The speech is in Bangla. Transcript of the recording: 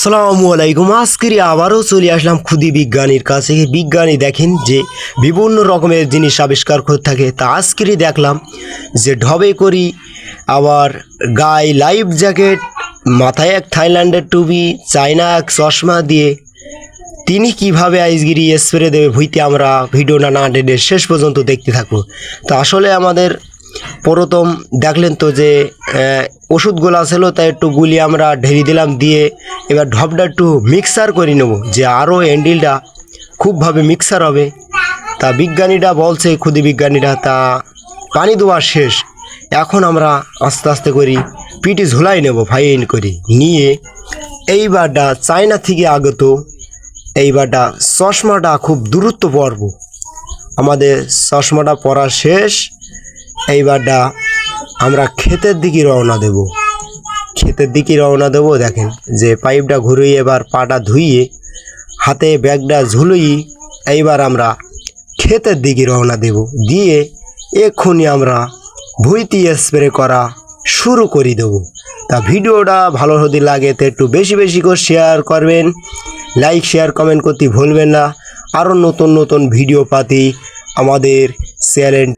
আসসালামু আলাইকুম। আজকে আবারও চলে আসলাম খুদি বিজ্ঞানীর কাছে। বিজ্ঞানী দেখেন যে বিভিন্ন রকমের জিনিস আবিষ্কার করে থাকে। তা আজকেরই দেখলাম যে ঢবে করি, আবার গায়ে লাইফ জ্যাকেট, মাথায় এক থাইল্যান্ডের টুপি, চায়না এক চশমা দিয়ে তিনি কিভাবে আইসগিরি স্প্রে দেবে ভুইতে, আমরা ভিডিওটা না টেনে শেষ পর্যন্ত দেখতে থাকবো। তো আসলে আমাদের প্রথম দেখলেন তো যে ওষুধগুলো ছিল, তাই একটু গুলি আমরা ঢেলে দিলাম, দিয়ে এবার ঢপটা একটু মিক্সার করে নেব, যে আরও হ্যান্ডেলটা খুবভাবে মিক্সার হবে। তা বিজ্ঞানীরা বলছে, খুদি বিজ্ঞানীরা, তা পানি দেওয়া শেষ। এখন আমরা আস্তে আস্তে করি পিটি ঝুলাই নেব, ফাইন করে নিয়ে এইবারটা চায়না থেকে আগত এইবারটা চশমাটা খুব দূরত্ব পড়ব। আমাদের চশমাটা পরা শেষ। এইবারটা আমরা ক্ষেতের দিকে রওনা দেব। দেখেন যে পাইপটা ঘুরিয়ে এবার পাটা ধুইয়ে হাতে ব্যাগটা ঝুলিয়ে এইবার আমরা ক্ষেতের দিকে রওনা দেব, দিয়ে এক্ষুনি আমরা ভুইতে স্প্রে করা শুরু করে দেব। তা ভিডিওটা ভালো যদি লাগে তো একটু বেশি বেশি করে শেয়ার করবেন, লাইক শেয়ার কমেন্ট করতে ভুলবেন না। আরও নতুন নতুন ভিডিও পাতি আমাদের চ্যানেল